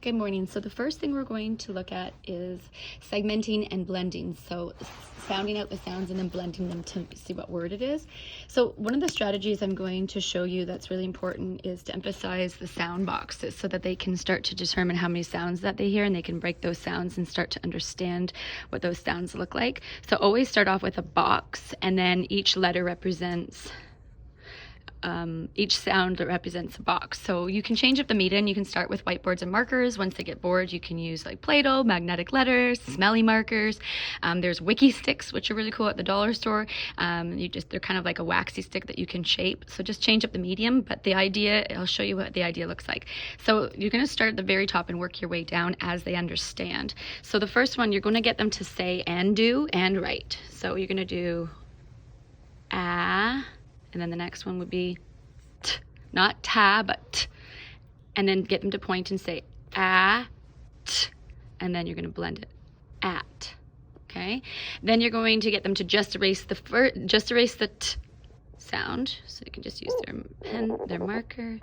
Good morning. So the first thing we're going to look at is segmenting and blending. So sounding out the sounds and then blending them to see what word it is. So one of the strategies I'm going to show you that's really important is to emphasize the sound boxes so that they can start to determine how many sounds that they hear, and they can break those sounds and start to understand what those sounds look like. So always start off with a box, and then each letter represents each sound that represents a box. So you can change up the medium. You can start with whiteboards and markers. Once they get bored, you can use like Play-Doh, magnetic letters, smelly markers. There's Wiki sticks, which are really cool at the dollar store. They're kind of like a waxy stick that you can shape. So just change up the medium, but the idea, I'll show you what the idea looks like. So you're going to start at the very top and work your way down as they understand. So the first one, you're going to get them to say and do and write. So you're going to do ah, and then the next one would be t, not ta, but t. And then get them to point and say ah, t, and then you're going to blend it, at. Okay? Then you're going to get them to just erase the t sound. So you can just use their pen, their marker,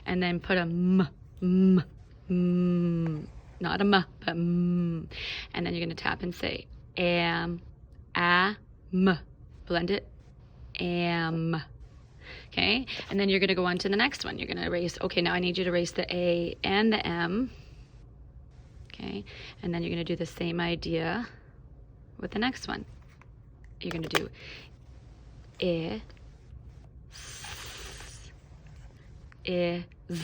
and then put a m, not a m, but m. And then you're going to tap and say am, a, m. Blend it, am. Okay, and then you're going to go on to the next one. You're going to erase, okay, now I need you to erase the A and the M. Okay, and then you're going to do the same idea with the next one. You're going to do I, s, I, z,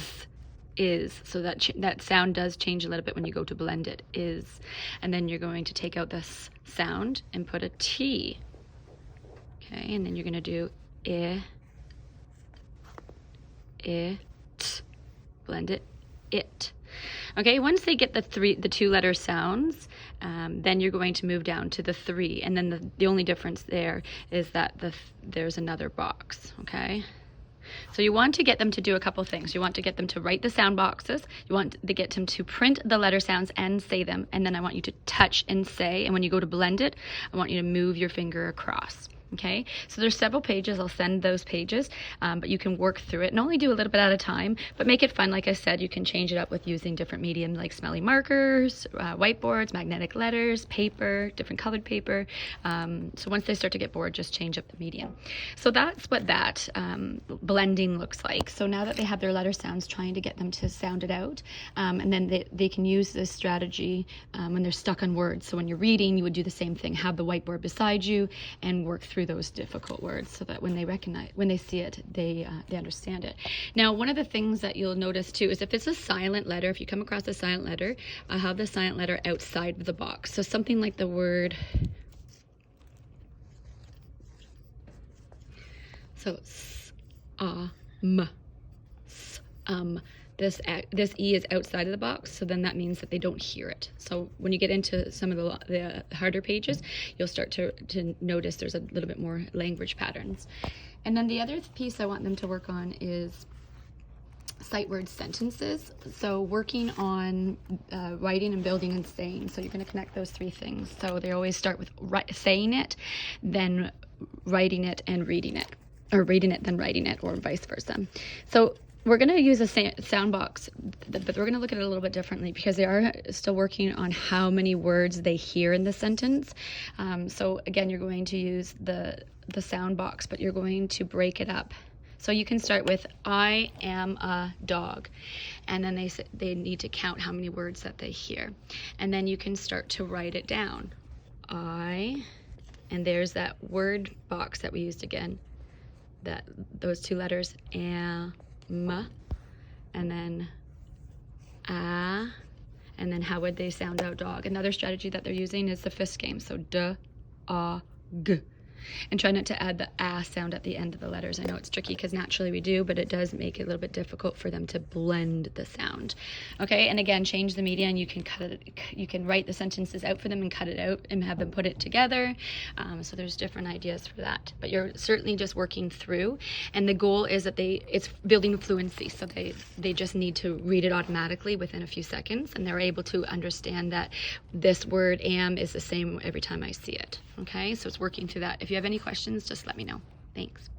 is. So that sound does change a little bit when you go to blend it, is. And then you're going to take out this sound and put a T. Okay, and then you're going to do I, it, blend it, it. Okay, once they get the two letter sounds, then you're going to move down to the three, and then the only difference there is that there's another box. Okay, so you want to get them to do a couple things. You want to get them to write the sound boxes. You want to get them to print the letter sounds and say them, and then I want you to touch and say, and when you go to blend it, I want you to move your finger across. Okay, so there's several pages. I'll send those pages, but you can work through it and only do a little bit at a time, but make it fun. Like I said, you can change it up with using different mediums like smelly markers, whiteboards, magnetic letters, paper, different colored paper. So once they start to get bored, just change up the medium. So that's what that blending looks like. So now that they have their letter sounds, trying to get them to sound it out, and then they can use this strategy when they're stuck on words. So when you're reading, you would do the same thing. Have the whiteboard beside you and work through those difficult words so that when they see it, they understand it. Now, one of the things that you'll notice too is if it's a silent letter, if you come across a silent letter, I'll have the silent letter outside of the box. So something like the word, so s, m, s, this E is outside of the box, so then that means that they don't hear it. So when you get into some of the harder pages, you'll start to notice there's a little bit more language patterns. And then the other piece I want them to work on is sight word sentences. So working on writing and building and saying. So you're going to connect those three things. So they always start with saying it, then writing it and reading it, or reading it then writing it, or vice versa. So we're going to use a sound box, but we're going to look at it a little bit differently because they are still working on how many words they hear in the sentence. So again, you're going to use the sound box, but you're going to break it up. So you can start with I am a dog, and then they need to count how many words that they hear. And then you can start to write it down. I, and there's that word box that we used again, those two letters, am, and then and then how would they sound out dog? Another strategy that they're using is the fist game. So d, a, g. And try not to add the ah sound at the end of the letters. I know it's tricky because naturally we do, but it does make it a little bit difficult for them to blend the sound. Okay, and again, change the media, and you can cut it. You can write the sentences out for them and cut it out and have them put it together. So there's different ideas for that. But you're certainly just working through, and the goal is that it's building fluency. So they just need to read it automatically within a few seconds, and they're able to understand that this word am is the same every time I see it. Okay, so it's working through that. If you have any questions, just let me know. Thanks.